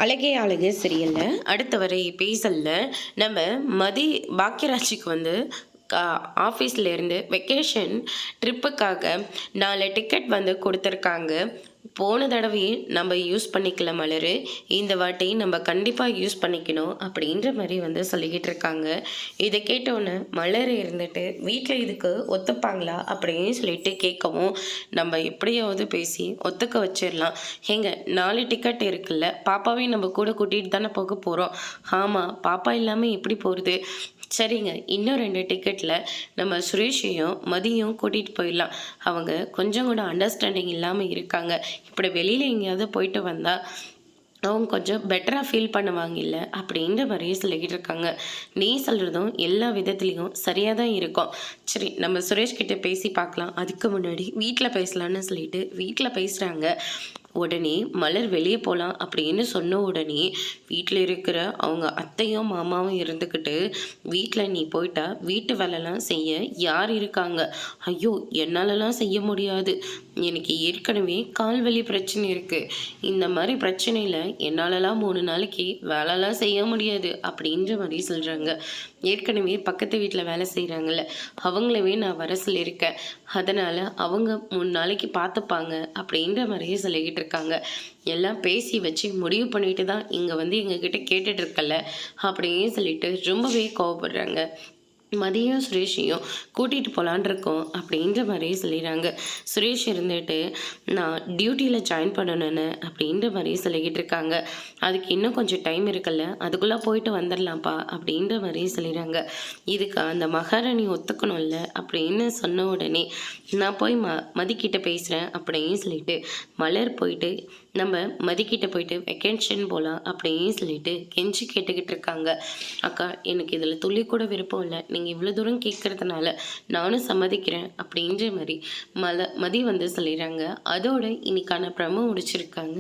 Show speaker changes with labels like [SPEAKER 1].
[SPEAKER 1] அழகே அழகு சரியல்ல அடுத்த வர எபிசோடில் நம்ம மதி பாக்கியராஜுக்கு வந்து ஆஃபீஸ்லேருந்து வெக்கேஷன் ட்ரிப்புக்காக 4 டிக்கெட் வந்து கொடுத்துருக்காங்க. போன தடவையே நம்ம யூஸ் பண்ணிக்கல மலர், இந்த வாட்டி நம்ம கண்டிப்பாக யூஸ் பண்ணிக்கணும் அப்படின்ற மாதிரி வந்து சொல்லிக்கிட்டு இருக்காங்க. இதை கேட்டோன்னே மலர் இருந்துட்டு வீட்டில் இதுக்கு ஒத்துப்பாங்களா அப்படின்னு சொல்லிட்டு கேட்கவும், நம்ம எப்படியாவது பேசி ஒத்துக்க வச்சிடலாம். ஏங்க 4 டிக்கெட் இருக்குல்ல, பாப்பாவையும் நம்ம கூட கூட்டிகிட்டு தானே போக போகிறோம். ஆமாம், பாப்பா இல்லாமல் எப்படி போகிறது? சரிங்க, இன்னும் 2 டிக்கெட்டில் நம்ம சுரேஷையும் மதியும் கூட்டிகிட்டு போயிடலாம். அவங்க கொஞ்சம் கூட அண்டர்ஸ்டாண்டிங் இல்லாமல் இருக்காங்க. இப்படி வெளியில் எங்கேயாவது போயிட்டு வந்தால் அவங்க கொஞ்சம் பெட்டராக ஃபீல் பண்ணுவாங்க இல்லை அப்படின்ற மாதிரியே சொல்லிக்கிட்டு இருக்காங்க. நீ சொல்கிறதும் எல்லா விதத்துலேயும் சரியாக தான் இருக்கும். சரி, நம்ம சுரேஷ்கிட்ட பேசி பார்க்கலாம். அதுக்கு முன்னாடி வீட்டில் பேசலான்னு சொல்லிட்டு வீட்டில் பேசுகிறாங்க. உடனே மலர் வெளியே போகலாம் அப்படின்னு சொன்ன உடனே வீட்டில் இருக்கிற அவங்க அத்தையும் மாமாவும் இருந்துக்கிட்டு, வீட்டில் நீ போயிட்டா வீட்டு வேலைலாம் செய்ய யார் இருக்காங்க? ஐயோ, என்னாலலாம் செய்ய முடியாது, எனக்கு ஏற்கனவே கால் வலி பிரச்சனை இருக்குது, இந்த மாதிரி பிரச்சனையில் என்னாலலாம் 3 நாளைக்கு வேலைலாம் செய்ய முடியாது அப்படின்ற மாதிரி சொல்கிறாங்க. ஏற்கனவே பக்கத்து வீட்டில் வேலை செய்கிறாங்கல்ல, அவங்களவே நான் வர சொல்லியிருக்கேன், அதனால் அவங்க 3 நாளைக்கு பார்த்துப்பாங்க அப்படின்ற மாதிரியே சொல்லிக்கிட்டு இருக்காங்க. எல்லாம் பேசி வச்சு முடிவு பண்ணிட்டு தான் இங்கே வந்து எங்ககிட்ட கேட்டுட்டு இருக்கல அப்படின்னு சொல்லிட்டு ரொம்பவே கோவப்படுறாங்க. மதியம் சுரேஷையும் கூட்டிகிட்டு போகலான் இருக்கோம் அப்படின்ற மாதிரியே சொல்லிடுறாங்க. சுரேஷ் இருந்துட்டு நான் டியூட்டியில் ஜாயின் பண்ணணுன்னு அப்படின்ற மாதிரியே சொல்லிக்கிட்டு இருக்காங்க. அதுக்கு இன்னும் கொஞ்சம் டைம் இருக்குல்ல, அதுக்குள்ளே போயிட்டு வந்துடலாம்ப்பா அப்படின்ற மாதிரியே சொல்லிடுறாங்க. இதுக்கு அந்த மகாராணி ஒத்துக்கணும்ல அப்படின்னு சொன்ன உடனே நான் போய் மதிக்கிட்ட பேசுகிறேன் அப்படின்னு சொல்லிட்டு மலர் போயிட்டு நம்ம மதிக்கிட்ட போயிட்டு வெக்கேஷன் போகலாம் அப்படின்னு சொல்லிட்டு கெஞ்சி கேட்டுக்கிட்டு இருக்காங்க. அக்கா, எனக்கு இதில் துளி கூட விருப்பம் இல்லை, நீங்கள் இவ்வளோ தூரம் கேட்குறதுனால நானும் சம்மதிக்கிறேன் அப்படின்ற மாதிரி மதி வந்து சொல்லிடுறாங்க. அதோட இன்னைக்கான ப்ரமோ முடிச்சிருக்காங்க.